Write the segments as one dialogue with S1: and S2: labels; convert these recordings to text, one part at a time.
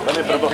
S1: ಬನ್ನಿ ಪ್ರಭು.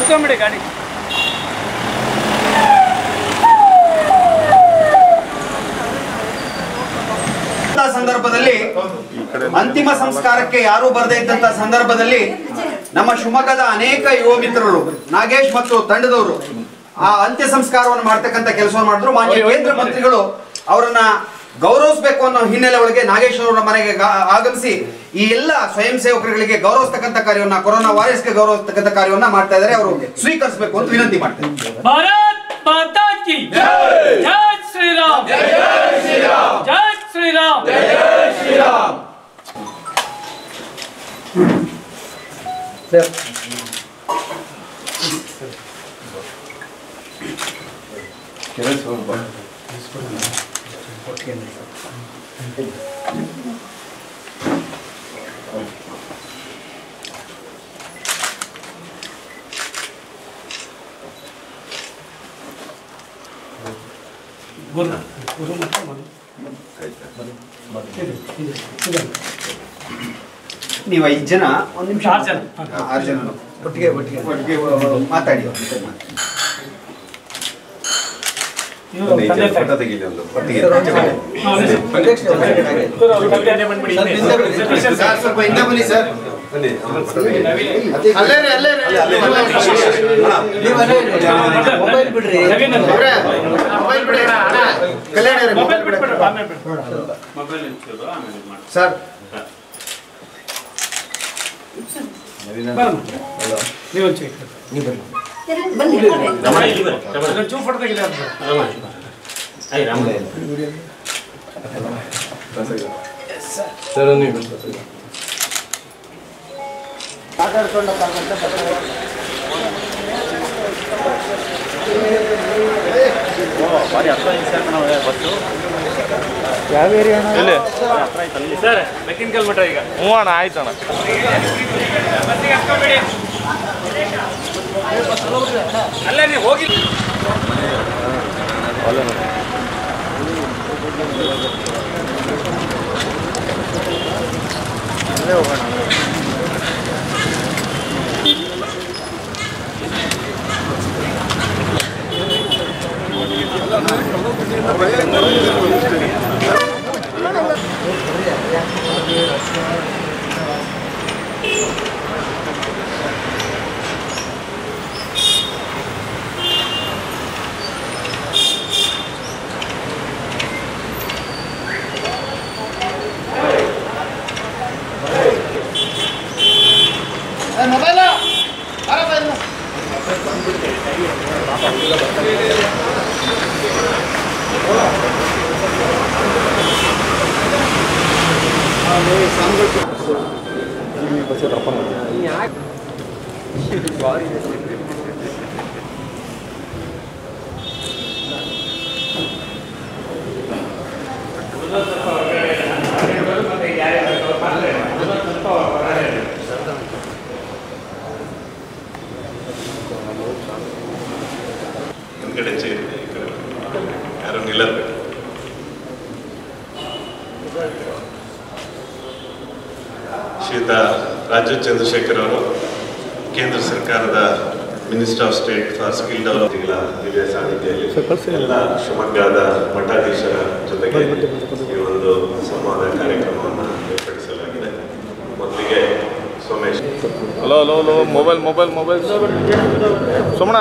S1: ನಿಲ್ಸ್ಕೊಂಬಿಡಿ ಗಾಡಿ.
S2: ಸಂದರ್ಭದಲ್ಲಿ ಅಂತಿಮ ಸಂಸ್ಕಾರಕ್ಕೆ ಯಾರು ಬರದೇ ಇದ್ದಂತ ಸಂದರ್ಭದಲ್ಲಿ ನಮ್ಮ ಶಿವಮೊಗ್ಗದ ಅನೇಕ ಯುವ ಮಿತ್ರರು ನಾಗೇಶ್ ಮತ್ತು ತಂಡದವರು ಆ ಅಂತ್ಯ ಸಂಸ್ಕಾರವನ್ನು ಮಾಡ್ತಕ್ಕಂಥ ಕೆಲಸವನ್ನು ಮಾಡಿದ್ರು. ಮಾನ್ಯ ಕೇಂದ್ರ ಮಂತ್ರಿಗಳು ಅವರನ್ನ ಗೌರವಿಸಬೇಕು ಅನ್ನೋ ಹಿನ್ನೆಲೆ ಒಳಗೆ ನಾಗೇಶ್ ಅವರ ಮನೆಗೆ ಆಗಮಿಸಿ ಈ ಎಲ್ಲ ಸ್ವಯಂ ಸೇವಕರುಗಳಿಗೆ ಗೌರವಿಸ್ತಕ್ಕಂಥ ಕಾರ್ಯವನ್ನ, ಕೊರೋನಾ ವಾರಿಯರ್ಸ್ಗೆ ಗೌರವಿಸ್ತಕ್ಕಂಥ ಕಾರ್ಯವನ್ನ ಮಾಡ್ತಾ ಇದ್ದಾರೆ. ಅವರು ಸ್ವೀಕರಿಸಬೇಕು ಅಂತ ವಿನಂತಿ ಮಾಡ್ತಾರೆ.
S1: ಭಾರತ್ ಮಾತಾ ಕಿ ಜೈ, ಜೈ ಶ್ರೀರಾಮ್, ಜೈ ಶ್ರೀರಾಮ್, ಜೈ ಶ್ರೀರಾಮ್, ಜೈ ಶ್ರೀರಾಮ್.
S2: ನೀವು 5 ಜನ, 1 ನಿಮಿಷ, 6 ಜನ ಒಟ್ಟಿಗೆ ಮಾತಾಡಿ. ಸ್ವಲ್ಪ ಹಿಂದೆ ಬನ್ನಿ ಸರ್. ಮೊಬೈಲ್ ಬಿಡ್ರಿ, ಸರ್. ಯಾವ ಏರಿಯಾ
S1: ಸರ್? ಬೆಕ್ಕಿನಕಲ್ ಮಠ. ಈಗ
S3: ಹ್ಞೂ ಅಣ್ಣ, ಆಯ್ತಣ್ಣ.
S1: ಅಲ್ಲೇ ನೀವು ಹೋಗಿ
S3: ಅಲ್ಲೇ ಹೋಗೋಣ.
S4: ಶ್ರೀಯುತ ರಾಜು ಚಂದ್ರಶೇಖರ್ ಅವರು ಕೇಂದ್ರ ಸರ್ಕಾರದ minister of state for skill ಡೆವಲಪ್ಮೆಂಟ್ಗಳ ದಿವ್ಯ ಸಾನ್ನಿಧ್ಯದಲ್ಲಿ ಎಲ್ಲ ಶಿವಮೊಗ್ಗದ ಮಠಾಧೀಶರ ಜೊತೆಗೆ ಈ ಒಂದು ಸಂವಾದ ಕಾರ್ಯಕ್ರಮವನ್ನು ಏರ್ಪಡಿಸಲಾಗಿದೆ. ಮೊದಲಿಗೆ Somesh.
S3: Hello hello hello, mobile mobile mobile Somanna.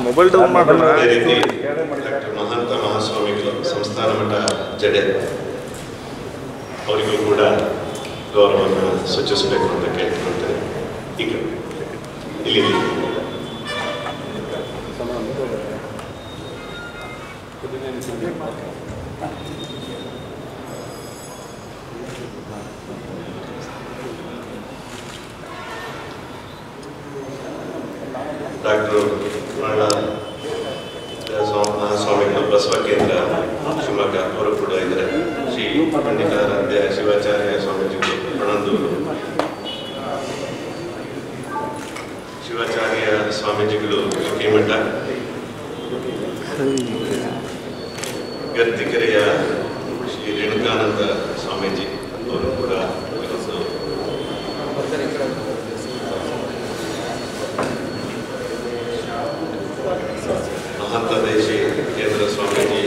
S3: Mobile down ಮಾಡೋಣ.
S4: ಡಾಕ್ಟರ್ ಮಹಾಂತ ಮಹಾಸ್ವಾಮಿಗಳು ಸಂಸ್ಥಾನ ಮಠ ಜಡೆ ಅವರಿಗೂ ಕೂಡ ಗೌರವವನ್ನು ಸೂಚಿಸಬೇಕು ಅಂತ ಕೇಳ್ಕೊಳ್ತೇನೆ. ಈಗ ಇಲ್ಲಿ ಡಾಕ್ಟರ್ ಮಹಾಸ್ವಾಮಿಗಳು ಬಸವ ಕೇಂದ್ರ ಶಿವಮೊಗ್ಗ ಅವರು ಕೂಡ ಇದ್ದಾರೆ. ಶ್ರೀ ಪಂಡಿತಾರಾಧ್ಯ ಶಿವಾಚಾರ್ಯ ಸ್ವಾಮೀಜಿಗಳು ಪಣಂದೂರು, ಶಿವಾಚಾರ್ಯ ಸ್ವಾಮೀಜಿಗಳು ಕೇಮಠ, ಗರ್ತಿಕೆರೆಯ ಶ್ರೀ ರೇಣುಕಾನಂದ ಸ್ವಾಮೀಜಿ ಅವರು ಕೂಡ ಇವತ್ತು ಮಹಾಂತ ದೇಶಿ ಕೇಂದ್ರ ಸ್ವಾಮೀಜಿ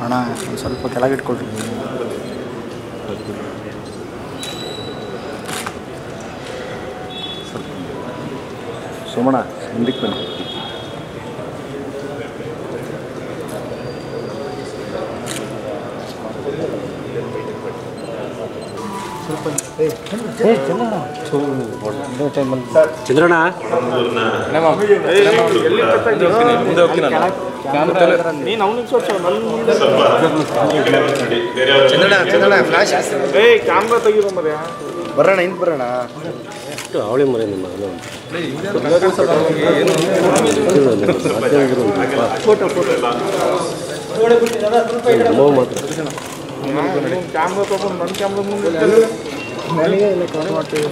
S5: ಅಣ್ಣ ಒಂದು ಸ್ವಲ್ಪ ಕೆಳಗಿಟ್ಕೊಳ್ರಿ. ಸೋಮಣ್ಣ ಹಿಂದಕ್ಕೆ ಬನ್ನಿ.
S6: ಚಂದ್ರಣ್ಣ
S3: ಕ್ಯಾಮ್ರಾ ತೆಗಿರೋ ಮರ್ಯಾ
S5: ಬರೋಣ ಹಿಂದೆ ಬರೋಣ.
S6: ಅವಳಿ ಮರ ನಿಮ್ಮ ಮಾತ್ರ
S3: ಕ್ಯಾಮ್ರಾ ತಗೊಂಡು ನನ್ನ ಕ್ಯಾಮ್ರಾ ಮುಂದೆ
S5: ನನಗೆ ಎಲ್ಲ ಕಾಲ್ ಮಾಡ್ತೀವಿ.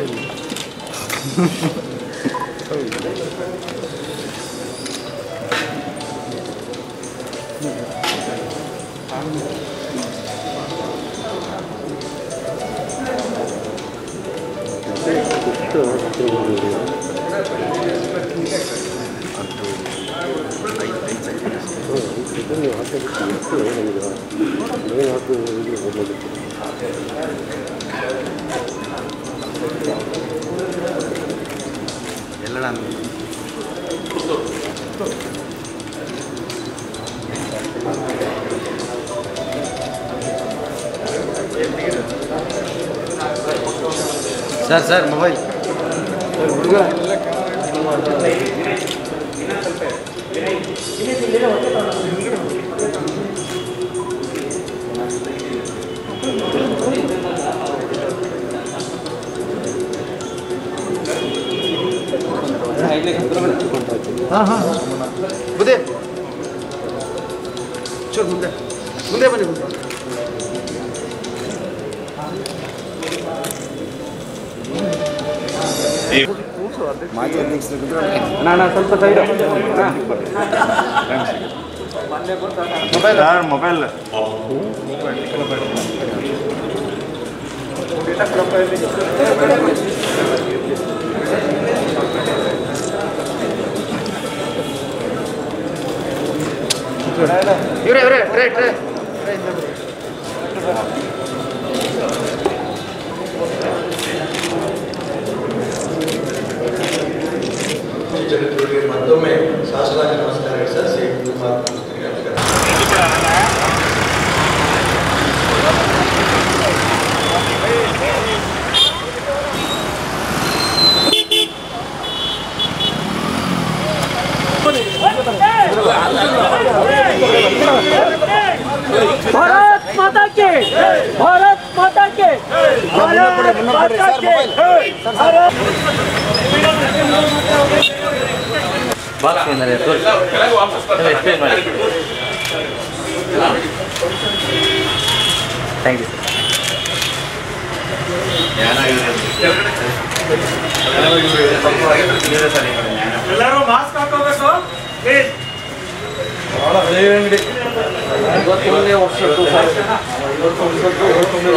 S2: ಸರ್ ಮೊಬೈಲ್ ಬುದ್ಧಿ ಚೂರು ಮುಂದೆ ಮುಂದೆ ಬನ್ನಿ.
S5: ನಾನು ಸ್ವಲ್ಪ ಸೈಡ್
S3: ಮೊಬೈಲ್
S5: ಇವರೇ ರೈಟ್
S7: ಮತ್ತೊಮ್ಮೆ ಶಾಸಕಾಂಗ ನಮಸ್ಕಾರ ಸರ್.
S1: भारत माता के भारत माता के
S5: ಥ್ಯಾಂಕ್ ಯು.
S1: ಎಲ್ಲರೂ ಮಾಸ್ಕ್ ಹಾಕೋಬೇಕು ಪ್ಲೀಸ್.
S8: ಇವತ್ತೊಂದೇ ವರ್ಷದ್ದು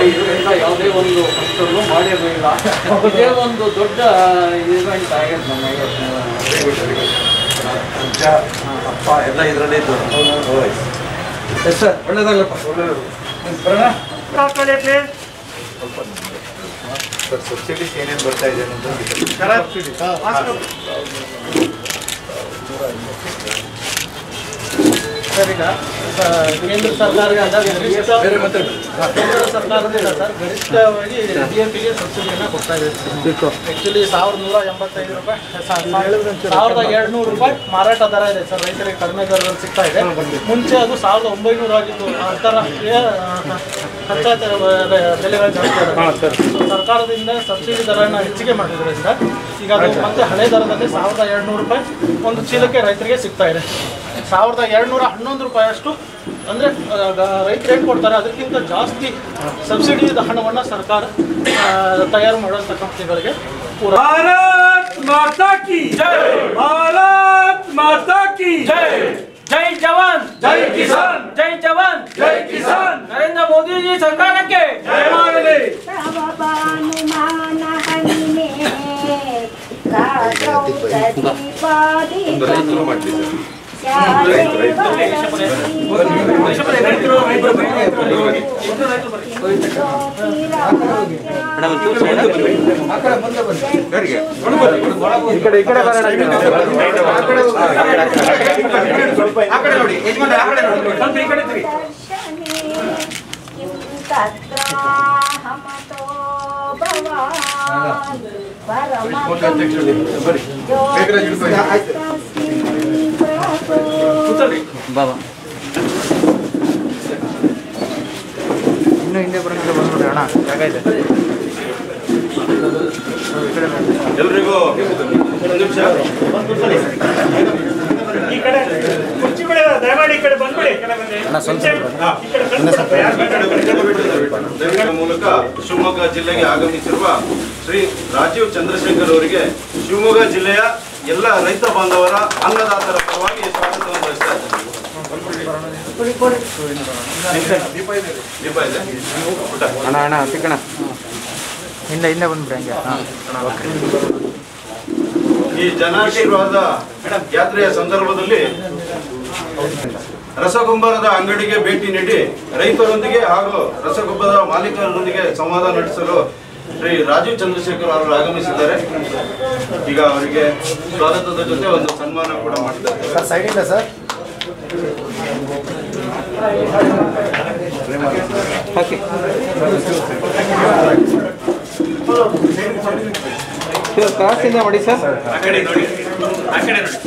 S8: ಇದರಿಂದ ಯಾವುದೇ ಒಂದು ಫಂಕ್ಷನ್ನು ಮಾಡಿರಲಿಲ್ಲ. ಇದೇ ಒಂದು ದೊಡ್ಡ ಇವೆಂಟ್ ಆಗಿದೆ ನಮ್ಮ
S7: ಅಪ್ಪ ಎಲ್ಲ ಇದರಲ್ಲೇ ಇದ್ದು
S5: ಸರ್ ಒಳ್ಳೇದಾಗಲಪ್ಪ.
S1: ಹಾಕೊಳ್ಳಿ ಪ್ಲೀಸ್.
S7: ಸರ್ ಸಬ್ಸಿಡೀಸ್ ಏನೇನು ಬರ್ತಾ ಇದೆ ಅನ್ನೋದು
S1: ಮಾಸ್ಕ್
S8: ಸರ್ ಈಗ ಕೇಂದ್ರ ಸರ್ಕಾರದಿಂದ ಕೇಂದ್ರ ಸರ್ಕಾರದಿಂದ ಸರ್ ಗರಿಷ್ಠವಾಗಿ DAPಗೆ ಸಬ್ಸಿಡಿಯನ್ನು ಕೊಡ್ತಾ ಇದೆ. ಆ್ಯಕ್ಚುಲಿ 1185 ರೂಪಾಯಿ 1200 ರೂಪಾಯಿ ಮಾರಾಟ ದರ ಇದೆ ಸರ್. ರೈತರಿಗೆ ಕಡಿಮೆ ದರದಲ್ಲಿ ಸಿಗ್ತಾ ಇದೆ. ಮುಂಚೆ ಅದು 1900 ಆಗಿತ್ತು. ಅಂತಾರಾಷ್ಟ್ರೀಯ ಕಚ್ಚಾ ಬೆಲೆಗಳ ಜಾಸ್ತಿ ಸರ್ಕಾರದಿಂದ ಸಬ್ಸಿಡಿ ದರನ ಹೆಚ್ಚಿಗೆ ಮಾಡಿದ್ರಿಂದ ಈಗ ಅದು ಮತ್ತೆ ಹಳೆ ದರದಲ್ಲಿ 1200 ರೂಪಾಯಿ ಒಂದು ಚೀಲಕ್ಕೆ ರೈತರಿಗೆ ಸಿಗ್ತಾ ಇದೆ. 1211 ರೂಪಾಯಿಯಷ್ಟು ಅಂದರೆ ರೈತರು ಏನು ಕೊಡ್ತಾರೆ ಅದಕ್ಕಿಂತ ಜಾಸ್ತಿ ಸಬ್ಸಿಡಿ ಹಣವನ್ನು ಸರ್ಕಾರ ತಯಾರು ಮಾಡುವಂಥ ಕಂಪ್ನಿಗಳಿಗೆ ಪೂರ.
S1: ಭಾರತ್ ಮಾತಾ ಕಿ ಜೈ, ಭಾರತ್ ಮಾತಾ ಕಿ ಜೈ. जय जवान जय किसान, जय जवान जय किसान. नरेंद्र मोदी जी सरकार के जय मानले.
S2: ನೋಡಿ ಯಜಮಾನ್ರೆ ಆ ಕಡೆ ನೋಡಿ
S1: ಸ್ವಲ್ಪ ಈ ಕಡೆ ತಿರುಗಿ.
S5: ಬಾಬಾ ಇನ್ನು ಹಿಂದೆ ಬರೋಣ ಬಂದ್ಬಿಡ್ರಿ ಅಣ್ಣ, ಜಾಗ ಇದೆ.
S4: ಎಲ್ರಿಗೂ ಒಂದು ನಿಮಿಷ
S1: ಈ ಕಡೆ ಕುರ್ಚಿ ಕಡೆ ದಯಮಾಡಿ ಈ ಕಡೆ ಬಂದ್ಬಿಡಿ.
S4: ಮೂಲಕ ಶಿವಮೊಗ್ಗ ಜಿಲ್ಲೆಗೆ ಆಗಮಿಸಿರುವ ಶ್ರೀ ರಾಜೀವ್ ಚಂದ್ರಶೇಖರ್ ಅವರಿಗೆ ಶಿವಮೊಗ್ಗ ಜಿಲ್ಲೆಯ ಎಲ್ಲ ರೈತ ಬಾಂಧವರ ಅನ್ನದಾತರ ಪರವಾಗಿ ಸ್ವಾಗತವನ್ನು ಬಯಸ್ತಾ ಇದ್ದೇನೆ. ದೀಪ ಇದೆ
S5: ಅಣ್ಣ ಅಣ್ಣ ಸಿಕ್ಕಣ ಹಿಂದೆ ಹಿಂದೆ ಬಂದ್ಬಿಡಿ ಹಂಗೆ.
S4: ಈ ಜನಾಶೀರ್ವಾದ ಯಾತ್ರೆಯ ಸಂದರ್ಭದಲ್ಲಿ ರಸಗೊಬ್ಬರದ ಅಂಗಡಿಗೆ ಭೇಟಿ ನೀಡಿ ರೈತರೊಂದಿಗೆ ಹಾಗೂ ರಸಗೊಬ್ಬರದ ಮಾಲೀಕರೊಂದಿಗೆ ಸಂವಾದ ನಡೆಸಲು ಶ್ರೀ ರಾಜೀವ್ ಚಂದ್ರಶೇಖರ್ ಅವರು ಆಗಮಿಸಿದ್ದಾರೆ. ಈಗ ಅವರಿಗೆ ಸ್ವಾಗತದ ಜೊತೆ ಒಂದು ಸನ್ಮಾನ ಕೂಡ ಮಾಡಿದ್ದಾರೆ.
S5: ಸರ್ ಸೈಡ್ ಇಲ್ಲ ಸರ್ ಓಕೆ ಕಾಸಿಂದ ಮಾಡಿ ಸರ್.
S4: ಆ ಕಡೆ ನೋಡಿ, ಆ ಕಡೆ ನೋಡಿ.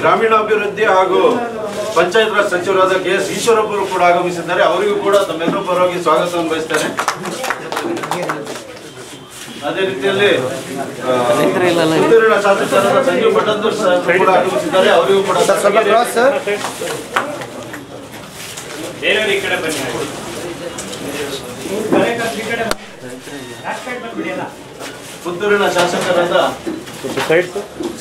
S4: ಗ್ರಾಮೀಣಾಭಿವೃದ್ಧಿ ಹಾಗೂ ಪಂಚಾಯತ್ ರಾಜ್ ಸಚಿವರಾದ KS ಈಶ್ವರಪ್ಪ ಅವರು ಕೂಡ ಆಗಮಿಸಿದ್ದಾರೆ. ಅವರಿಗೂ ಕೂಡ ತಮ್ಮೆಲ್ಲರ ಪರವಾಗಿ ಸ್ವಾಗತವನ್ನು ಬಯಸ್ತೇನೆ. ಅದೇ ರೀತಿಯಲ್ಲಿ ಪುತ್ತೂರಿನ ಶಾಸಕರಾದ ಸಂಜೀವ್ ಮಠಂದೂರ್ ಸರ್ ಕೂಡ ಆಗಮಿಸಿದ್ದಾರೆ. ಅವರಿಗೂ ಕೂಡ ಪುತ್ತೂರಿನ ಶಾಸಕರಾದ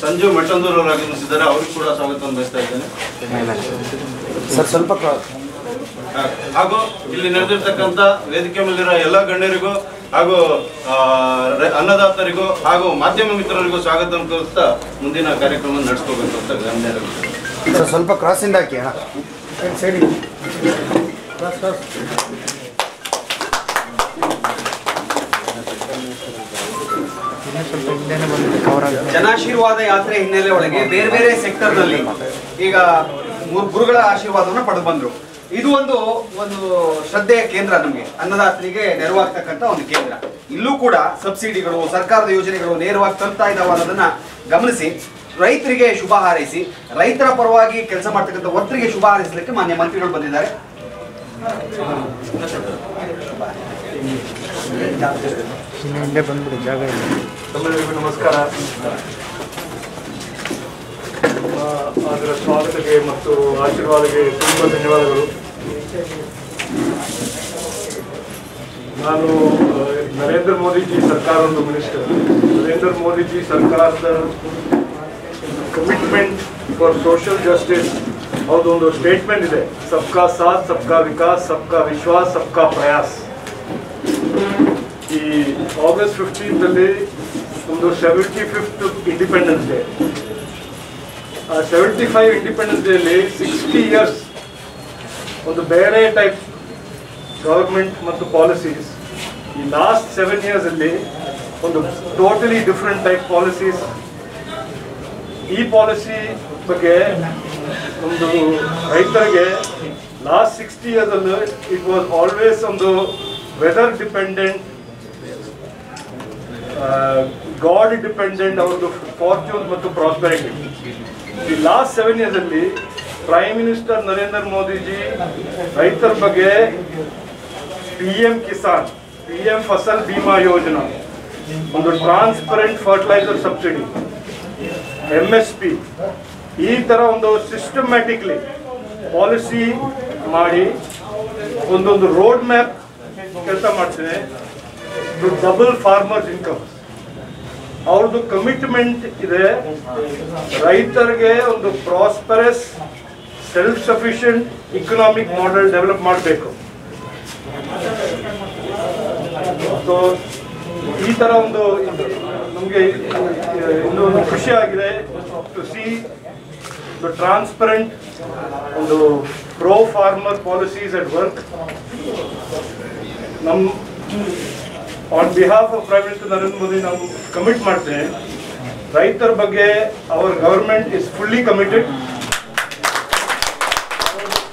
S4: ಸಂಜೀವ್ ಮಠಂದೂರ್ ಅವರು ಆಗಮಿಸಿದ್ದಾರೆ. ಅವ್ರಿಗೂ ಕೂಡ ಸ್ವಾಗತವನ್ನು ಬಯಸ್ತಾ ಇದ್ದೇನೆ
S5: ಸರ್. ಸ್ವಲ್ಪ
S4: ಹಾಗೂ ಇಲ್ಲಿ ನಡೆದಿರ್ತಕ್ಕಂಥ ವೇದಿಕೆ ಮೇಲಿರೋ ಎಲ್ಲ ಗಣ್ಯರಿಗೂ ಹಾಗೂ ಅನ್ನದಾತರಿಗೂ ಹಾಗೂ ಮಾಧ್ಯಮ ಮಿತ್ರರಿಗೂ ಸ್ವಾಗತವನ್ನು ಕೋರುತ್ತಾ ಮುಂದಿನ ಕಾರ್ಯಕ್ರಮ ನಡೆಸ್ಕೋಬೇಕು ಅಂತ ಗಣ್ಯರು.
S5: ಸರ್ ಸ್ವಲ್ಪ ಕ್ರಾಸಿಂದ ಹಾಕಿ ಅಣ್ಣ ಸೈಡ್.
S2: ಜನಾಶೀರ್ವಾದ ಯಾತ್ರೆ ಹಿನ್ನೆಲೆ ಒಳಗೆ ಬೇರೆ ಬೇರೆ ಸೆಕ್ಟರ್ ನಲ್ಲಿ ಈಗ ಗುರುಗಳ ಆಶೀರ್ವಾದವನ್ನು ಪಡೆದು ಬಂದ್ರು. ಇದು ಒಂದು ಶ್ರದ್ಧೆಯ ಕೇಂದ್ರ. ನಮಗೆ ಅನ್ನದಾತರಿಗೆ ನೆರವಾಗ್ತಕ್ಕಂಥ ಒಂದು ಕೇಂದ್ರ. ಇಲ್ಲೂ ಕೂಡ ಸಬ್ಸಿಡಿಗಳು, ಸರ್ಕಾರದ ಯೋಜನೆಗಳು ನೇರವಾಗಿ ತಲುಪ್ತಾ ಇದ್ದಾವೆ ಅನ್ನೋದನ್ನ ಗಮನಿಸಿ ರೈತರಿಗೆ ಶುಭ ಹಾರೈಸಿ, ರೈತರ ಪರವಾಗಿ ಕೆಲಸ ಮಾಡ್ತಕ್ಕಂಥ ಒತ್ತರಿಗೆ ಶುಭ ಹಾರೈಸಲಿಕ್ಕೆ ಮಾನ್ಯ ಮಂತ್ರಿಗಳು ಬಂದಿದ್ದಾರೆ.
S5: ಹಿಂದೆ ಬಂದ್ಬಿಡಿ, ಜಾಗ ಇಲ್ಲ.
S3: ಎಲ್ಲರಿಗೂ ನಮಸ್ಕಾರ. ಅದರ ಸ್ವಾಗತಕ್ಕೆ ಮತ್ತು ಆಶೀರ್ವಾದಕ್ಕೆ ತುಂಬ ಧನ್ಯವಾದಗಳು. ನಾನು ನರೇಂದ್ರ ಮೋದಿಜಿ ಸರ್ಕಾರ ಒಂದು ಮಿನಿಸ್ಟರ್. ನರೇಂದ್ರ ಮೋದಿಜಿ ಸರ್ಕಾರದ ಕಮಿಟ್ಮೆಂಟ್ ಫಾರ್ ಸೋಷಿಯಲ್ ಜಸ್ಟಿಸ್ ಅವ್ರದ್ದೊಂದು ಸ್ಟೇಟ್ಮೆಂಟ್ ಇದೆ, ಸಬ್ಕಾ ಸಾಥ್ ಸಬ್ಕಾ ವಿಕಾಸ್ ಸಬ್ಕಾ ವಿಶ್ವಾಸ್ ಸಬ್ಕಾ ಪ್ರಯಾಸ್. ಈ August 15th ಒಂದು 75th independence day. 75 independence daily 60 years ಒಂದು ಬೇರೆ ಟೈಪ್ ಗವರ್ಮೆಂಟ್ ಮತ್ತು ಪಾಲಿಸೀಸ್. ಈ ಲಾಸ್ಟ್ 7 ಇಯರ್ಸ್ ಅಲ್ಲಿ ಒಂದು ಟೋಟಲಿ ಡಿಫ್ರೆಂಟ್ ಟೈಪ್ ಪಾಲಿಸೀಸ್. ಈ ಪಾಲಿಸಿ ಬಗ್ಗೆ ಒಂದು ರೈತರಿಗೆ ಲಾಸ್ಟ್ 60 ಇಯರ್ಸ್ ಅಲ್ಲಿ ಇಟ್ ವಾಸ್ ಆಲ್ವೇಸ್ ಒಂದು ವೆದರ್ ಡಿಪೆಂಡೆಂಟ್, ಗಾಡ್ ಡಿಪೆಂಡೆಂಟ್ ಅವ್ರದ್ದು ಫಾರ್ಚೂನ್ ಮತ್ತು ಪ್ರಾಸ್ಪೆರಿಟಿ. ಈ ಲಾಸ್ಟ್ 7 ಇಯರ್ಸ್ ಅಲ್ಲಿ ಪ್ರೈಮ್ ಮಿನಿಸ್ಟರ್ ನರೇಂದ್ರ ಮೋದಿಜಿ ರೈತರ ಬಗ್ಗೆ PM ಕಿಸಾನ್, PM ಫಸಲ್ ಬಿಮಾ ಯೋಜನಾ, ಒಂದು ಟ್ರಾನ್ಸ್ಪರೆಂಟ್ ಫರ್ಟಿಲೈಸರ್ ಸಬ್ಸಿಡಿ, MSP, ಈ ತರ ಒಂದು ಸಿಸ್ಟಮ್ಯಾಟಿಕ್ಲಿ ಪಾಲಿಸಿ ಮಾಡಿ ಒಂದೊಂದು ರೋಡ್ ಮ್ಯಾಪ್ ಕೆಲಸ ಮಾಡ್ತೇನೆ ಟು ಡಬಲ್ ಫಾರ್ಮರ್ಸ್ ಇನ್ಕಮ್. ಅವ್ರದ್ದು ಕಮಿಟ್ಮೆಂಟ್ ಇದೆ ರೈತರಿಗೆ ಒಂದು prosperous self sufficient economic model develop ಮಾಡಬೇಕು. ಸೊ ಈ ತರ ಒಂದು ನಮಗೆ ಇನ್ನೊಂದು ಖುಷಿ ಆಗಿದೆ ಟು ಸಿ ದ ಟ್ರಾನ್ಸ್ಪರೆಂಟ್ ಒಂದು pro farmer policies at work. ನಮ್ಮ on behalf of prime minister Narendra Modi ನಾವು ಕಮಿಟ್ ಮಾಡ್ತೇನೆ ರೈತರ ಬಗ್ಗೆ. Our government is fully committed,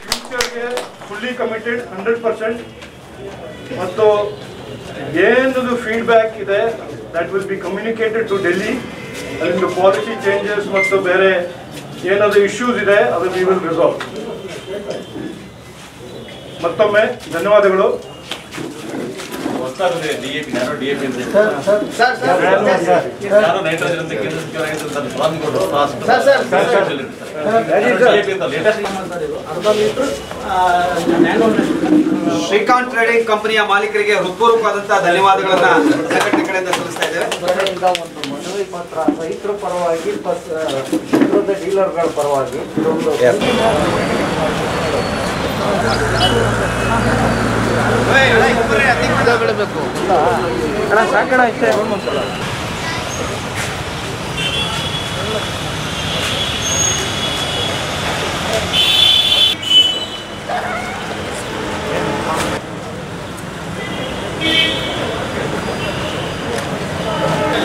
S3: ಫ್ಯೂಚರ್ಗೆ ಫುಲ್ಲಿ ಕಮಿಟೆಡ್ 100%. ಮತ್ತು ಏನದು ಫೀಡ್ಬ್ಯಾಕ್ ಇದೆ that will be communicated to Delhi. ಅದರಿಂದ ಪಾಲಿಸಿ ಚೇಂಜಸ್ ಮತ್ತು ಬೇರೆ ಏನಾದರೂ ಇಶ್ಯೂಸ್ ಇದೆ ಅದು ವಿ ವಿಲ್ ರಿಸಾಲ್ವ್. ಮತ್ತೊಮ್ಮೆ ಧನ್ಯವಾದಗಳು.
S2: ಶ್ರೀಕಾಂತ್ ಟ್ರೇಡಿಂಗ್ ಕಂಪನಿಯ ಮಾಲೀಕರಿಗೆ ಹೃತ್ಪೂರ್ವಕವಾದಂತಹ ಧನ್ಯವಾದಗಳನ್ನ ಸಂಘಟನೆ ಕಡೆಯಿಂದ ಸಲ್ಲಿಸ್ತಾ ಇದ್ದೇವೆ.
S8: ಒಂದು ಮನವಿ ಪತ್ರ ರೈತರ ಪರವಾಗಿ ವಿರೋಧ ಡೀಲರ್ಗಳ ಪರವಾಗಿ
S5: ಬಿಡಬೇಕು ಅಣ್ಣ, ಸಾಕಣ ಇಷ್ಟೇ.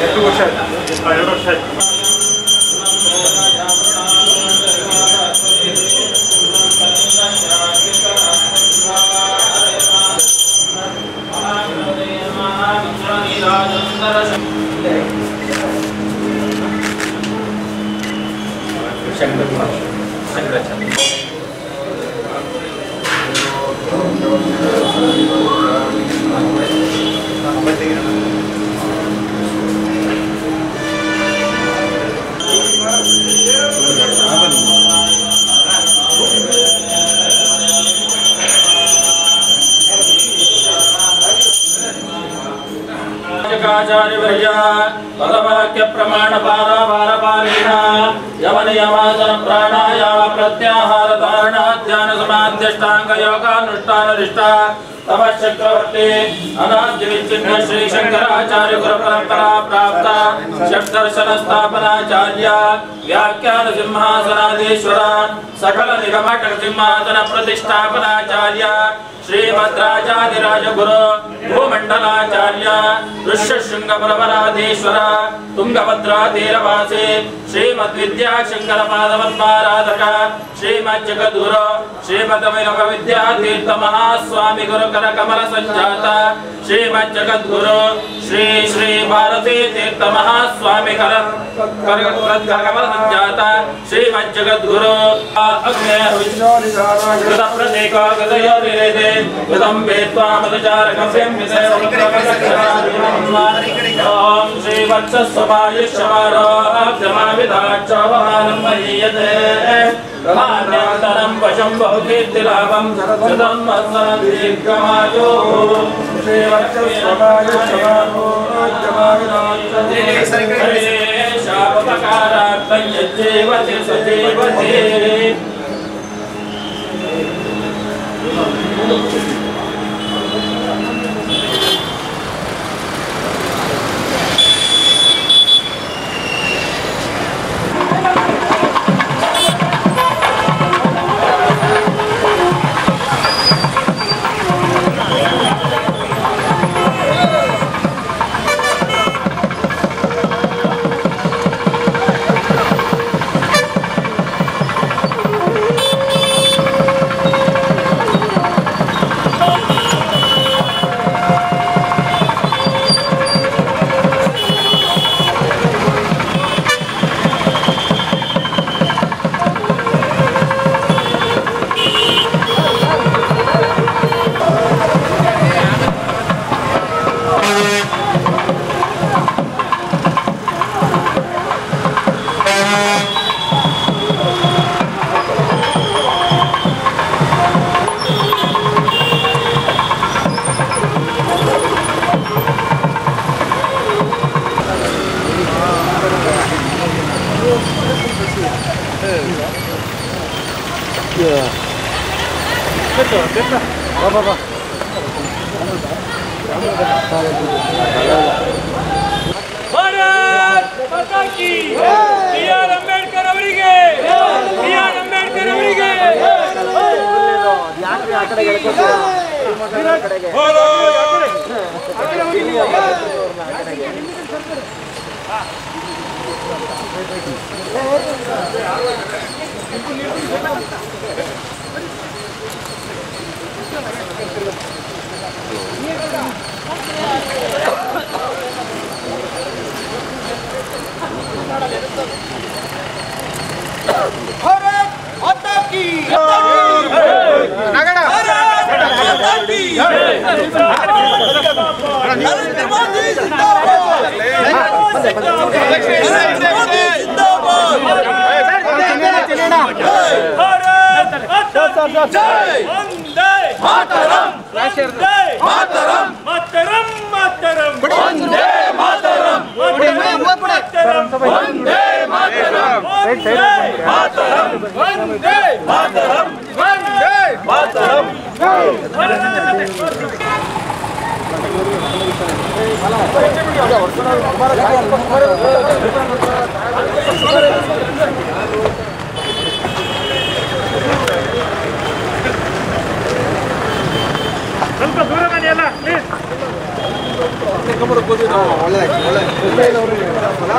S3: ಎಷ್ಟು ವರ್ಷ ಆಯ್ತು? 2 ವರ್ಷ ಆಯ್ತು.
S1: ಆಚಾರ್ಯवर्य ಪದವಾಕ್ಯ ಪ್ರಮಾಣ ಪಾರಾಪಾರಪಾಲಿನ ಯಮನ ಯಮಾಸನ ಪ್ರಾಣಾಯಾಮ ಪ್ರತ್ಯಾಹಾರ ಧಾರಣ ಧ್ಯಾನ ಸಮಾಧ್ಯಷ್ಟಾಂಗ ಯೋಗಾನುಷ್ಠಾನ ನಿಷ್ಠ ತಮಶ್ಚಕ್ರವರ್ತಿ ಅನಾದ್ಯ ವಿಚ್ಛಿನ್ನ ಶ್ರೀ ಶಂಕರಾಚಾರ್ಯ ಗುರು ಪರಂಪರಾ ಪ್ರಾಪ್ತ ಷಡ್ದರ್ಶನ ಸ್ಥಾಪನಾಚಾರ್ಯ ವ್ಯಾಖ್ಯಾನ ಸಿಂಹಾಸನಾಧೀಶ್ವರ ಸಕಲ ನಿಗಮಠ ಸಿಂಹಾಸನ ಪ್ರತಿಷ್ಠಾಪನಾಚಾರ್ಯ ಶ್ರೀಮದ್ರಾಜಾದಿರಾಜ ಗುರು ಭೂಮಂಡಲಾಚಾರ್ಯ ಋಷ್ಯಶೃಂಗ ಪರಮರಾಧೀಶ್ವರ ತುಂಗಭದ್ರಾ ತೀರವಾಸಿ ಶ್ರೀಮದ್ವಿದ್ಯಾಶಂಕರ ಪಾದಪದ್ಮಾರಾಧಕ ಶ್ರೀಮಜ್ಜಗದ್ಗುರು ಶ್ರೀಮತಮಿಲಕ ವಿದ್ಯಾತೀರ್ಥ ಮಹಾಸ್ವಾಮಿ ಗುರು ಕರ ಕಮಲ ಸಂಜಾತ ಶ್ರೀಮಜ್ಜಗದ್ಗುರು ಶ್ರೀ ಶ್ರೀ ಭಾರತೀ ತೀರ್ಥ ಮಹಾಸ್ವಾಮಿ ಕರ ಕಮಲ ಸಂಜಾತ ಶ್ರೀಮಜ್ಜಗದ್ಗುರು ಅಗ್ನೇ ಕೃತ ಪ್ರತೀಕ ಗದಯೋರಿರೇದೆ ಕೃತಂ ವೇತ್ವಾ ಮತಚಾರಕಂ ಓಂ ಶ್ರೀ ವತ್ಸಸ್ವಮಾಯುಷ್ಯಮಾರೋಹ್ಯಮಾವಿಧಾಕ್ಷೋಭಮಾನಂ ಮಹೀಯತೆ ಮಾನ್ಯಾಂತರಂ ವಶಂ ಬಹುಕೀರ್ತಿಲಾಭಂ ಕೃತಂ ಮತ್ಸದೀರ್ಘಮಾಯೋ ಶ್ರೀ ವತ್ಸಸ್ವಮಾಯುಷ್ಯಮಾರೋಹ್ಯಮಾವಿಧಾಕ್ಷೋಭಮಾನಂ ಶಾಪಕಾರಾರ್ಥಂ ಯಜ್ಜೀವತಿ ಸಜೀವತಿ ಭಾರತ್ ಮಾತಾ ಕಿ ಬಿ.ಆರ್. ಅಂಬೇಡ್ಕರ್ ಅವರಿಗೆ ಬಿ.ಆರ್. ಅಂಬೇಡ್ಕರ್ ಅವರಿಗೆ
S2: भारत माता की नरेंद्र मोदी जिंदाबाद नरेंद्र मोदी जिंदाबाद भारत माता जय वंदे मातरम वंदे मातरम मातरम मातरम वंदे मातरम वंदे मातरम वंदे मातरम वंदे मातरम वंदे मातरम वंदे मातरम
S1: ಸ್ವಲ್ಪ ದೂರ ಬನ್ನಿ ಎಲ್ಲ ಪ್ಲೀಸ್.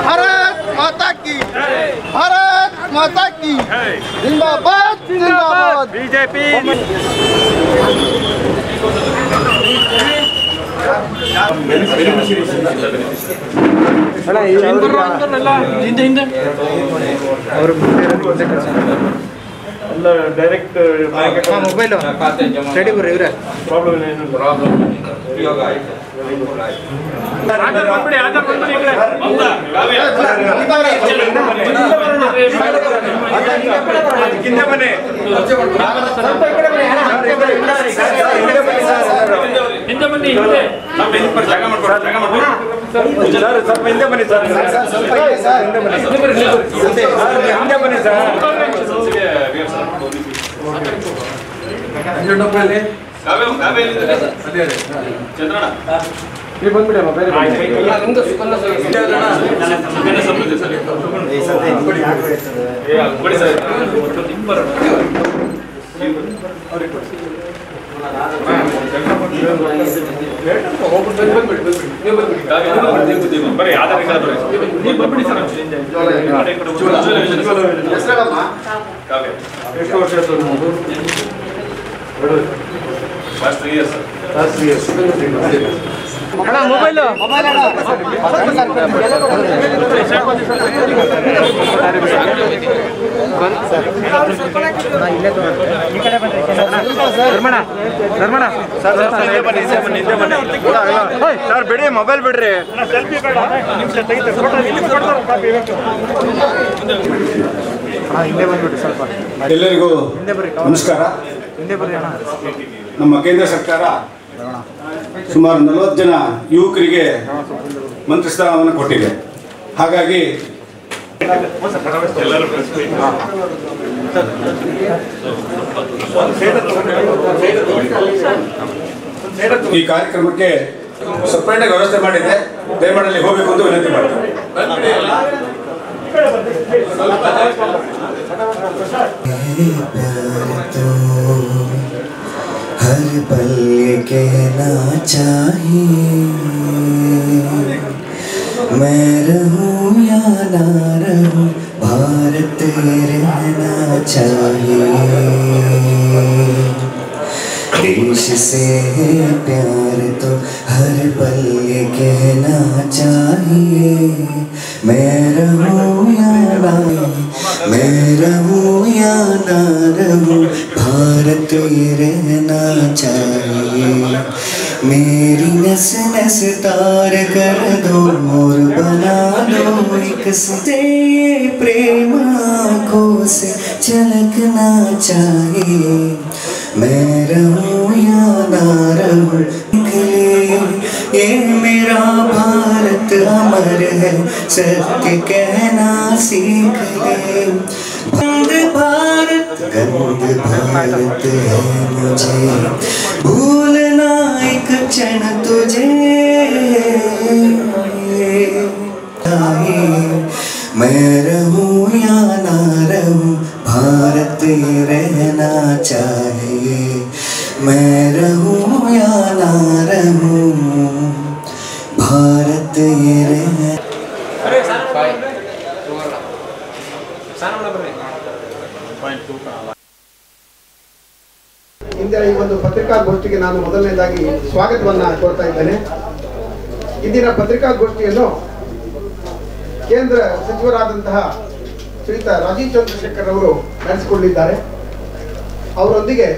S2: भारत माता की भारत माता की जिंदाबाद जिंदाबाद
S1: ಬಿಜೆಪಿ
S3: ಎಲ್ಲ ಡೈರೆಕ್ಟ್
S5: ಮೊಬೈಲು ಸ್ಟಡಿ ಬರ್ರಿ ಇವ್ರೆ
S3: ಪ್ರಾಬ್ಲಮ್ ಏನಿಲ್ಲ. ಹಿಂದೆ ಬನ್ನಿ
S1: ಹಿಂದೆ ಬನ್ನಿ ಹಿಂದೆ
S3: ಸರ್ ಸ್ವಲ್ಪ ಹಿಂದೆ ಬನ್ನಿ ಸರ್ ಹಿಂದೆ ಬನ್ನಿ ಸರ್ ನೀವು ಬಂದ್ಬಿಡಮ್ಮ ಬೇರೆ
S1: ಬರೀ ಆಧಾರ್ ಕಾರ್ಡ್
S3: ಎಷ್ಟು ವರ್ಷ ಆಯ್ತು ನಿಮ್ಮದು?
S5: ಮೊಬೈಲು
S3: ಸರ್ ಬಿಡಿ ಮೊಬೈಲ್ ಬಿಡ್ರಿ.
S9: ಎಲ್ಲರಿಗೂ ನಮಸ್ಕಾರ. ನಮ್ಮ ಕೇಂದ್ರ ಸರ್ಕಾರ ಸುಮಾರು 40 ಜನ ಯುವಕರಿಗೆ ಮಂತ್ರಿ ಸ್ಥಾನವನ್ನು ಕೊಟ್ಟಿದೆ. ಹಾಗಾಗಿ ಈ ಕಾರ್ಯಕ್ರಮಕ್ಕೆ ಸಪ್ರೇಟಾಗಿ ವ್ಯವಸ್ಥೆ ಮಾಡಿದೆ. ದಯಮಾಡಿ ಅಲ್ಲಿ ಹೋಗಬೇಕು ಅಂತ ವಿನಂತಿ ಮಾಡ್ತಾರೆ.
S10: हर पल कहना चाहिए मैं रहूं या ना रहूं भारत रहना चाहिए देश से है प्यार तो हर पल कहना चाहिए मैं रहूं या ना रहूं भारत रहना चाहिए मेरी नस नस तार कर दो और बना दो एक से प्रेम आँखों से झलकना चाहिए मैं रहूं या ना रहूं निकले ये मेरा भारत अमर है सत्य कहना सीख ले गंद भारत है मुझे भूलना एक क्षण तुझे मैं रहूं या ना रहूं भारत रहना चाहिए मैं रहूं या ना रहूं भारत रहना
S11: ಇಂದಿನ ಈ ಒಂದು ಪತ್ರಿಕಾಗೋಷ್ಠಿಗೆ ನಾನು ಮೊದಲನೇದಾಗಿ ಸ್ವಾಗತವನ್ನ ಕೋರ್ತಾ ಇದ್ದೇನೆ. ಇಂದಿನ ಪತ್ರಿಕಾಗೋಷ್ಠಿಯನ್ನು ಕೇಂದ್ರ ಸಚಿವರಾದಂತಹ ಶ್ರೀಯುತ ರಾಜೀವ್ ಚಂದ್ರಶೇಖರ್ ಅವರು ನಡೆಸಿಕೊಂಡಿದ್ದಾರೆ. ಅವರೊಂದಿಗೆ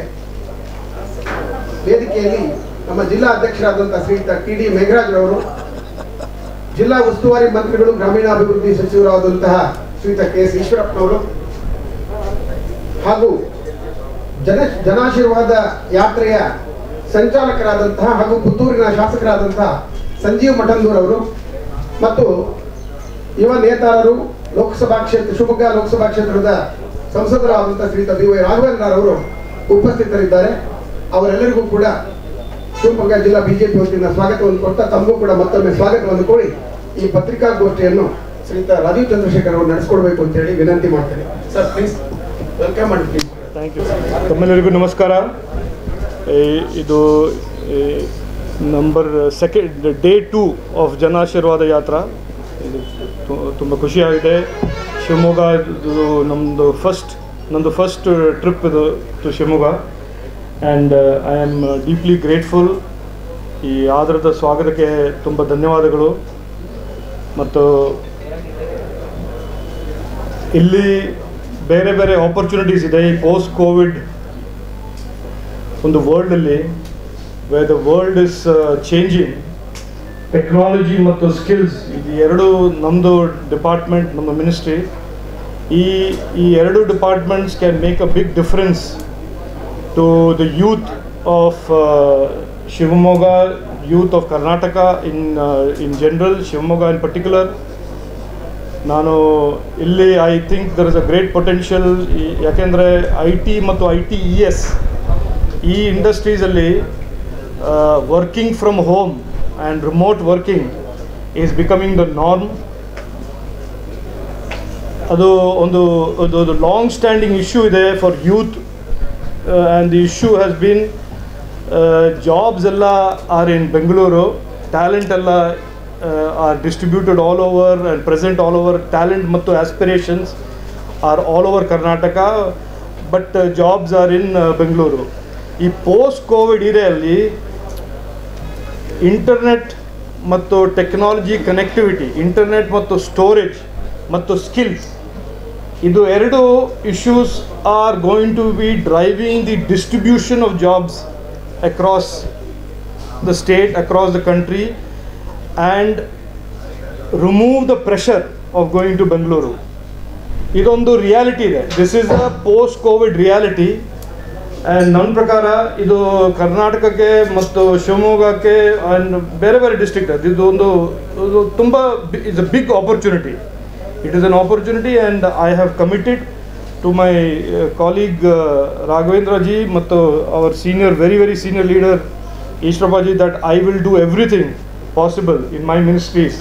S11: ವೇದಿಕೆಯಲ್ಲಿ ನಮ್ಮ ಜಿಲ್ಲಾ ಅಧ್ಯಕ್ಷರಾದಂತಹ ಶ್ರೀಯುತ ಟಿ.ಡಿ. ಮೇಘರಾಜ್ ಅವರು, ಜಿಲ್ಲಾ ಉಸ್ತುವಾರಿ ಮಂತ್ರಿಗಳು ಗ್ರಾಮೀಣಾಭಿವೃದ್ಧಿ ಸಚಿವರಾದಂತಹ ಶ್ರೀಯುತ ಕೆ.ಎಸ್. ಈಶ್ವರಪ್ಪನವರು ಹಾಗೂ ಜನಾಶೀರ್ವಾದ ಯಾತ್ರೆಯ ಸಂಚಾಲಕರಾದಂತಹ ಹಾಗೂ ಪುತ್ತೂರಿನ ಶಾಸಕರಾದಂತಹ ಸಂಜೀವ್ ಮಠಂದೂರ್ ಅವರು ಮತ್ತು ಯುವ ನೇತಾರರು ಲೋಕಸಭಾ ಕ್ಷೇತ್ರ ಶಿವಮೊಗ್ಗ ಲೋಕಸಭಾ ಕ್ಷೇತ್ರದ ಸಂಸದರಾದಂತಹ ಶ್ರೀಯುತ ಬಿ.ವೈ. ರಾಘವೇಂದ್ರ ಅವರು ಉಪಸ್ಥಿತರಿದ್ದಾರೆ. ಅವರೆಲ್ಲರಿಗೂ ಕೂಡ ಶಿವಮೊಗ್ಗ ಜಿಲ್ಲಾ ಬಿಜೆಪಿ ವತಿಯಿಂದ ಸ್ವಾಗತವನ್ನು ಕೊಡ್ತಾ ತಮಗೂ ಕೂಡ ಮತ್ತೊಮ್ಮೆ ಸ್ವಾಗತವನ್ನು ಕೋರಿ ಈ ಪತ್ರಿಕಾಗೋಷ್ಠಿಯನ್ನು ಶ್ರೀಯುತ ರಾಜೀವ್ ಚಂದ್ರಶೇಖರ್ ಅವರು ನಡೆಸಿಕೊಡ್ಬೇಕು ಅಂತ ಹೇಳಿ ವಿನಂತಿ ಮಾಡ್ತೇನೆ. ಸರ್ ಪ್ಲೀಸ್ ವೆಲ್ಕಮ್ ಮಾಡಿ ಪ್ಲೀಸ್.
S3: Thank you. ತಮ್ಮೆಲ್ಲರಿಗೂ ನಮಸ್ಕಾರ. ಇದು ನಂಬರ್ ಡೇ 2 ಆಫ್ ಜನಾಶೀರ್ವಾದ ಯಾತ್ರಾ. ಇದು ತುಂಬ ಖುಷಿಯಾಗಿದೆ. ಶಿವಮೊಗ್ಗ ಇದು ನಂದು ಫಸ್ಟ್ ಟ್ರಿಪ್ ಇದು to Shivamogga and I am deeply grateful. ಈ ಆಧಾರದ ಸ್ವಾಗತಕ್ಕೆ ತುಂಬ ಧನ್ಯವಾದಗಳು. ಮತ್ತು ಇಲ್ಲಿ ಬೇರೆ ಬೇರೆ ಆಪರ್ಚುನಿಟೀಸ್ ಇದೆ ಈ ಪೋಸ್ಟ್ ಕೋವಿಡ್ ಒಂದು ವರ್ಲ್ಡಲ್ಲಿ, where the world is changing. Technology ಮತ್ತು ಸ್ಕಿಲ್ಸ್ ಇದು ಎರಡು ನಮ್ಮದು ಡಿಪಾರ್ಟ್ಮೆಂಟ್, ನಮ್ಮ ಮಿನಿಸ್ಟ್ರಿ, ಈ ಎರಡು departments can make a big difference to the youth of Shivamogga, youth of Karnataka in general, Shivamogga in particular. ನಾನು ಇಲ್ಲಿ I think there is a great potential. ಯಾಕೆಂದರೆ IT ಮತ್ತು ITES ಈ ಇಂಡಸ್ಟ್ರೀಸಲ್ಲಿ working from home and remote working is becoming the norm. ಅದು ಒಂದು long standing issue ಇದೆ for youth and the issue has been jobs ಎಲ್ಲ ಆರ್ ಇನ್ Bengaluru, talent ಎಲ್ಲ are distributed all over and present all over. Talent ಮತ್ತು aspirations are all over Karnataka, but jobs are in Bengaluru. ಈ post covid ಇರಲ್ಲಿ internet ಮತ್ತು technology connectivity, internet ಮತ್ತು storage ಮತ್ತು skills, ಇದು ಎರಡು issues are going to be driving the distribution of jobs across the state, across the country, and remove the pressure of going to Bengaluru. ಇದೊಂದು reality ಇದೆ. This is a post covid reality. And ನನ್ನ ಪ್ರಕಾರ ಇದು ಕರ್ನಾಟಕಕ್ಕೆ ಮತ್ತು ಶಿವಮೊಗ್ಗಕ್ಕೆ and ಬೇರೆ ಬೇರೆ ಡಿಸ್ಟ್ರಿಕ್ಟ್ ಇದು ತುಂಬ is a big opportunity. It is an opportunity and I have committed to my colleague Raghavendra ji ಮತ್ತು our senior very senior leader Eshwarappa ji that I will do everything possible in my ministries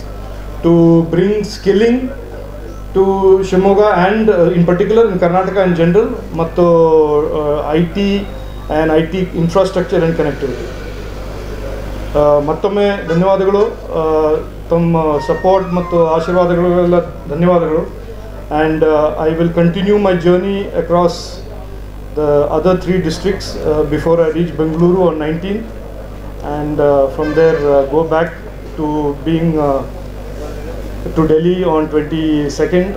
S3: to bring skilling to Shimoga and in particular in Karnataka in general, ಮತ್ತು IT and IT infrastructure and connectivity. ಮತ್ತೊಮ್ಮೆ ಧನ್ಯವಾದಗಳು. ತಮ್ಮ support ಮತ್ತು ಆಶೀರ್ವಾದಗಳೆಲ್ಲ ಧನ್ಯವಾದಗಳು. and I will continue my journey across the other 3 districts before I reach Bengaluru on 19th. And from there go back to being to Delhi on 22nd,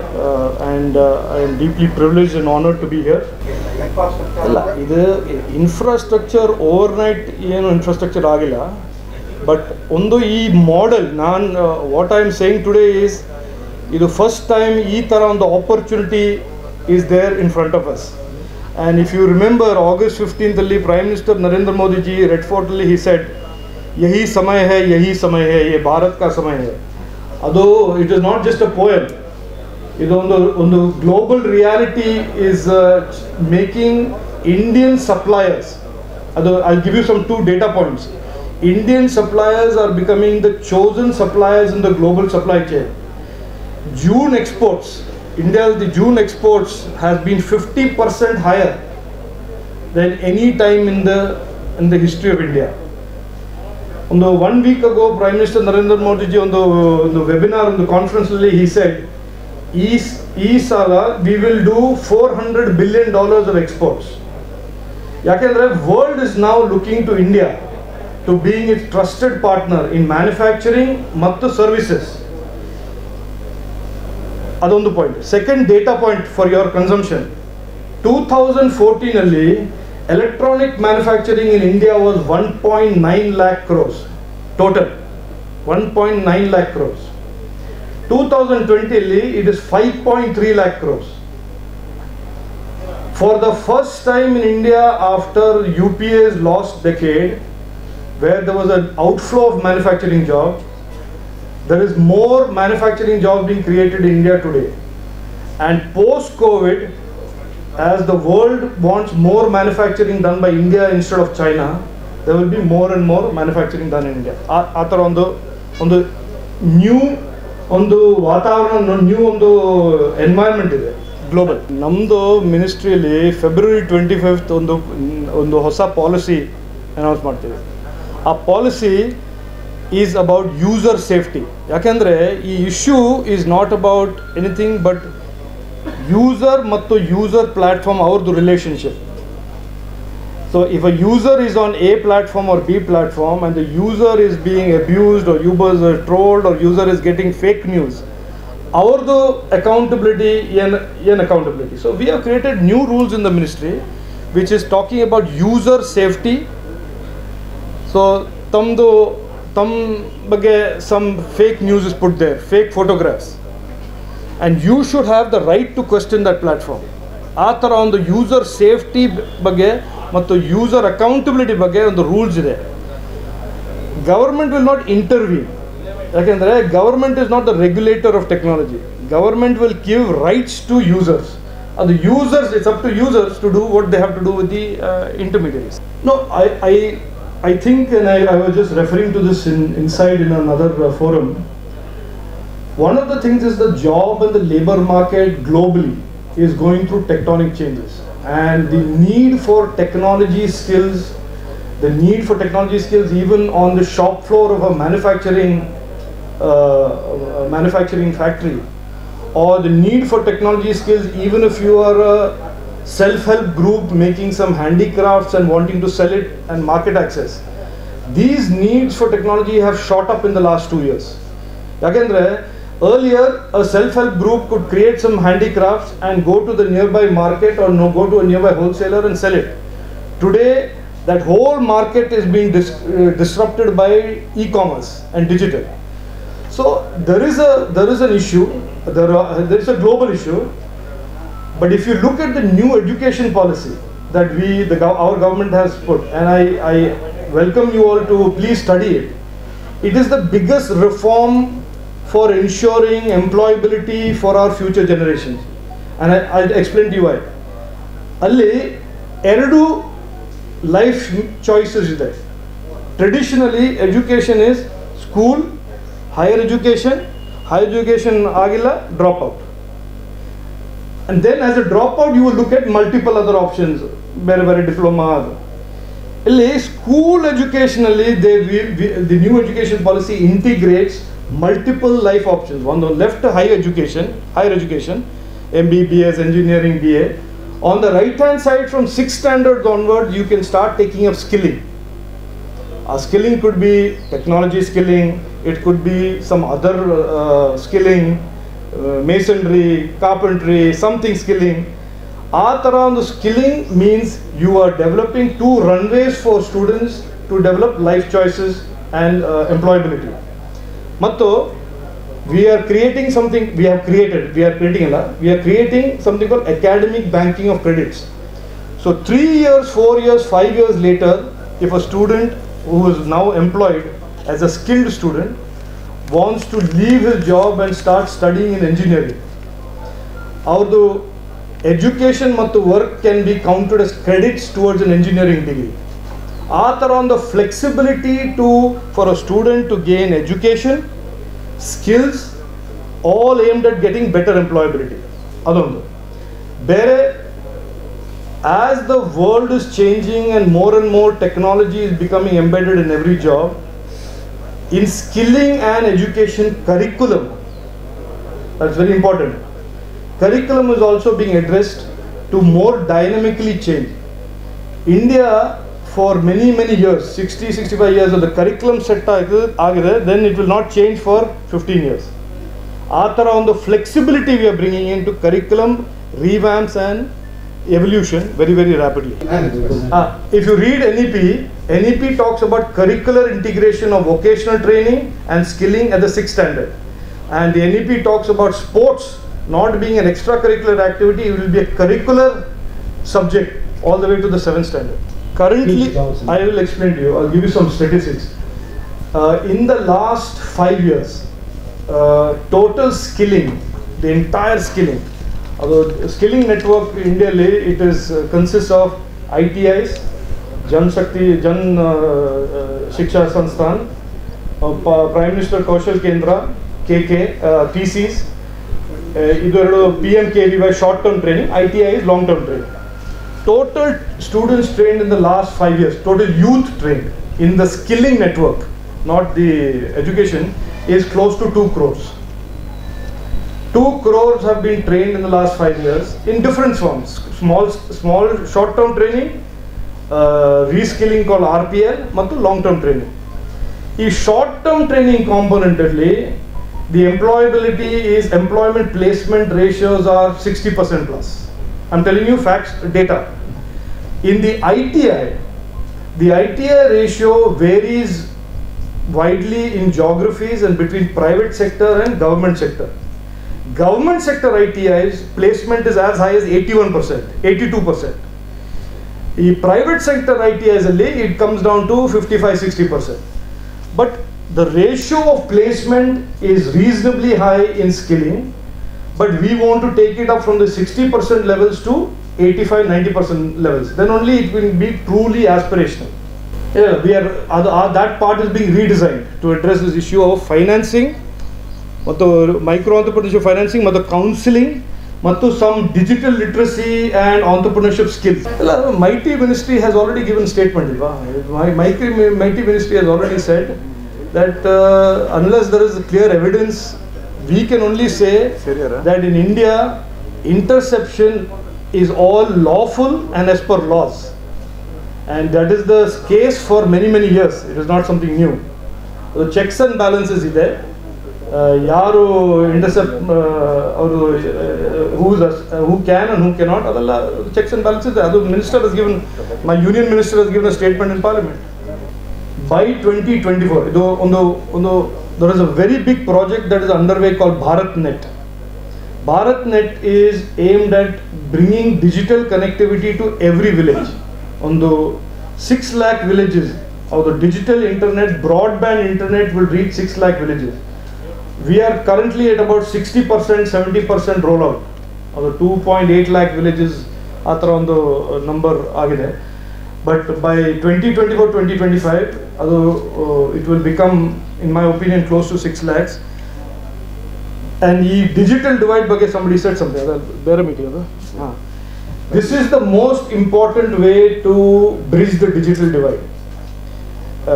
S3: and I am deeply privileged and honored to be here. ಇಲ್ಲ, ಇದು infrastructure overnight ಏನು infrastructure ಆಗಿಲ್ಲ. But ಒಂದು ಈ model what I am saying today is ಇದು first time ಈ ಥರ ಒಂದು opportunity is there in front of us. And if you remember August 15 prime minister Narendra Modi ji red ಫೋರ್ಟಲ್ಲಿ he said ಯಹಿ ಸಮಯ ಹೈ ಯಹಿ ಸಮಯ ಹೈ ಯೇ ಭಾರತ್ ಕಾ ಸಮಯ ಹೈ. ಅದು it is not just a poem, ಇದು ಒಂದು global reality is making Indian suppliers. ಅದು I give you some 2 data points. Indian suppliers are becoming the chosen suppliers in the global supply chain. June exports, the June exports has been 50% higher than any time in the history of India. On 1 week ago, Prime Minister Narendra Modi ji on the webinar, on the conference, he said, "Ee sala we will do $400 billion of exports." Yakendre world is now looking to India to being its trusted partner in manufacturing ಮತ್ತು services. ಅದೊಂದು point. Second data point for your consumption, 2014 ಅಲ್ಲಿ electronic manufacturing in India was 1.9 lakh crores total, 1.9 lakh crores. 2020 ಅಲ್ಲಿ it is 5.3 lakh crores. For the first time in India after UPA's lost decade, where there was an outflow of manufacturing jobs, there is more manufacturing jobs being created in India today. And post-COVID, as the world wants more manufacturing done by India instead of China, there will be more and more manufacturing done in India. Athar on the new ವಾತಾವರಣ, new ಒಂದು environment ಇದೆ global. ನಮ್ಮದು ಮಿನಿಸ್ಟ್ರಿಯಲ್ಲಿ February 25 ಒಂದು ಹೊಸ policy announce ಮಾಡ್ತೀವಿ. ಆ policy is about user safety. ಯಾಕೆಂದರೆ ಈ issue is not about anything but user ಮತ್ತು ಯೂಸರ್ ಪ್ಲ್ಯಾಟ್ಫಾರ್ಮ್ ಅವ್ರದ್ದು relationship. So if a user is on A platform or B platform and the user is being abused or users are trolled or user is getting fake news, ಅವ್ರದ್ದು accountability ಏನು accountability. So we have created new rules in the ministry which is talking about user safety. So ತಮ್ಮ ಬಗ್ಗೆ some fake news is put there, fake photographs, and you should have the right to question that platform. ಆ ಥರ ಒಂದು user safety ಬಗ್ಗೆ ಮತ್ತು user accountability ಬಗ್ಗೆ ಒಂದು rules ಇದೆ. ಗವರ್ಮೆಂಟ್ ವಿಲ್ ನಾಟ್ ಇಂಟರ್ವ್ಯೂ, ಯಾಕೆಂದರೆ government is not the regulator of technology. Government will give rights to users. ಅದು users, it's up to users to do what they have to do with the intermediaries. No, I think, and I was just referring to this inside in another forum, one of the things is the job and the labor market globally is going through tectonic changes, and the need for technology skills even on the shop floor of a manufacturing factory, or the need for technology skills even if you are a self-help group making some handicrafts and wanting to sell it and market access. These needs for technology have shot up in the last 2 years. Yakendre earlier a self-help group could create some handicrafts and go to the nearby market or go to a nearby wholesaler and sell it. Today that whole market is being disrupted by e-commerce and digital. So there is an issue, there is a global issue. But if you look at the new education policy that our government has put, and I welcome you all to please study it, it is the biggest reform for ensuring employability for our future generations. And I'll explain to you why. Alli eradu life choices ide. Traditionally education is school, higher education agilla, drop out. And then as a dropout you will look at multiple other options, very diploma. School educationally, the new education policy integrates multiple life options. On the left, higher education, MB, BS, engineering, BA. On the right hand side, from 6th standard onwards, you can start taking up skilling. Skilling could be technology skilling, it could be some other skilling, masonry, carpentry, something skilling. ಆ ಥರ ಒಂದು skilling means you are developing 2 runways for students to develop life choices and employability. Matto, we are creating something, we are creating something called academic banking of credits. So 3 years, 4 years, 5 years later, if a student who is now employed as a skilled student wants to leave his job and start studying in engineering, our education ಮತ್ತು work can be counted as credits towards an engineering degree. On the flexibility for a student to gain education, skills, all aimed at getting better employability. Adondu. Bere, as the world is changing and more technology is becoming embedded in every job, in skilling and education curriculum, that's very important. Curriculum is also being addressed to more dynamically change. India, for many years, 60-65 years of the curriculum set agide, then it will not change for 15 years. On the flexibility we are bringing into curriculum revamps and evolution very rapidly. If you read NEP talks about curricular integration of vocational training and skilling at the 6th standard. And the NEP talks about sports not being an extracurricular activity, it will be a curricular subject all the way to the 7th standard. Currently, I will explain to you, I'll give you some statistics. In the last 5 years, total skilling, the entire skilling, skilling network in India, it is consists of ITIs, Jan Shiksha Sansthan, Prime Minister Kaushal Kendra, KK, PCs, PMKVY short-term training, ITI is long-term training. Total students trained in the last 5 years, total youth trained in the skilling network, not the education, is close to 2 crores. 2 crores have been trained in the last 5 years in different forms. Small short-term training, reskilling called RPL, ಮತ್ತು long-term training. ಈ short-term training component ಅಲ್ಲಿ the employment placement ratios are 60% plus. I'm telling you facts, data. In the ITI ratio varies widely in geographies and between private sector and government sector. Government sector ITI's placement is as high as 81%, 82%. In private sector ITI's it comes down to 55-60%. But the ratio of placement is reasonably high in skilling, but we want to take it up from the 60% levels to 85-90% levels. Then only it will be truly aspirational. That part is being redesigned to address this issue of financing, micro entrepreneurship financing, counseling, some digital literacy and entrepreneurship skills. Mighty Ministry has already given statement. Mighty Ministry has already said that unless there is clear evidence, we can only say that in India, interception is all lawful and as per laws. And that is the case for many years. It is not something new. The checks and balances is there. Yaru intercept, who can and who cannot, checks and balances. The minister has given, my union minister has given a statement in parliament. By 2024, there is a very big project that is underway called BharatNet. BharatNet is aimed at bringing digital connectivity to every village. On the 6 lakh villages, or the digital internet, broadband internet will reach 6 lakh villages. We are currently at about 60%, 70% rollout. Or the 2.8 lakh villages, on the number agide. But by 2024-2025, it will become, in my opinion, close to 6 lakhs. And the digital divide, somebody said something. This is the most important way to bridge the digital divide.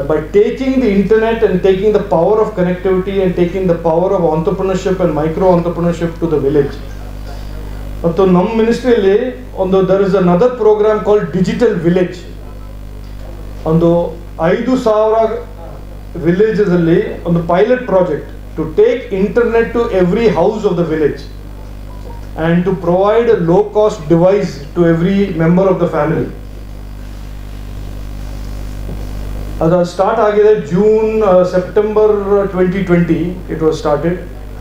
S3: By taking the internet and taking the power of connectivity and taking the power of entrepreneurship and micro entrepreneurship to the village. So, ನಮ್ಮ ministry, there is another program called Digital Village. ಒಂದು 5,000 villages ಅಲ್ಲಿ ಒಂದು pilot project to take internet to every house of the village and to provide a low-cost device to every member of the family. ಅದು start ಆಗಿದೆ June September 2020 it was started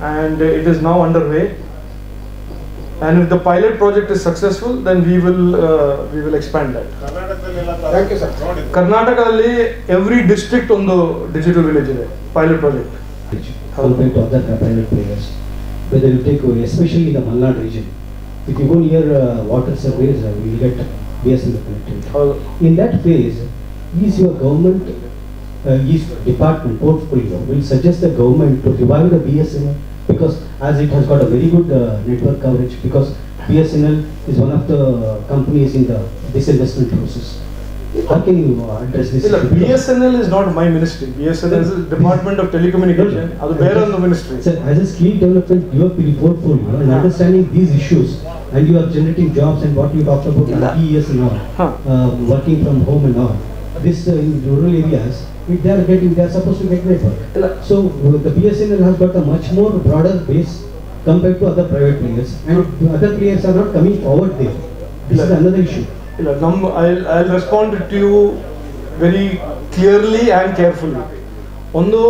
S3: and it is now underway. And if the pilot project is successful, then we will expand that.
S11: Thank you, sir.
S3: Karnataka every district on the digital village is pilot project.
S12: Compared to other private players, whether you take especially the Malnad region, if you go near water surveys, you will get BSNL connectivity. In that phase, is your government, is department portfolio will suggest the government to revive the BSNL, because as it has got a very good network coverage, because BSNL is one of the companies in the disinvestment process. How can you address this?
S3: BSNL is not my ministry. BSNL is the Department of Telecommunication. That's bear on the ministry.
S12: Sir, as a skill development, your portfolio and understanding these issues, and you are generating jobs and what you talked about IES and all, working from home and all. This in rural areas, if they are supposed to get network. So the BSNL has got a much more broader base compared to other private players, and other players are not coming forward there. This is another issue.
S3: I'll respond to you very clearly and carefully. On the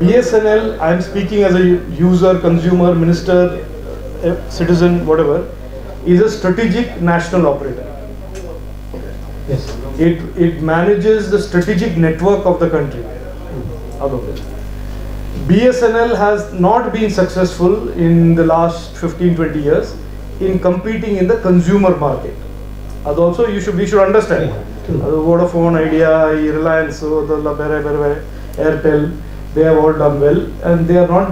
S3: BSNL, I am speaking as a user, consumer, minister, citizen, whatever, is a strategic national operator.
S12: Yes.
S3: It manages the strategic network of the country. BSNL has not been successful in the last 15-20 years in competing in the consumer market. That also we should understand. Vodafone, Idea, Reliance, Airtel, they have all done well, and they are not.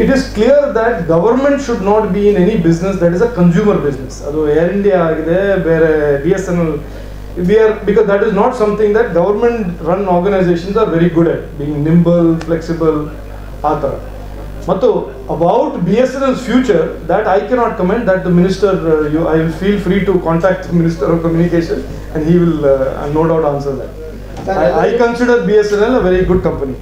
S3: It is clear that government should not be in any business that is a consumer business. Air India, BSNL, because that is not something that government-run organizations are very good at, being nimble, flexible, about BSNL's future, that I cannot comment. That the minister, I will feel free to contact the Minister of Communication, and he will no doubt answer that. I consider BSNL a very good company.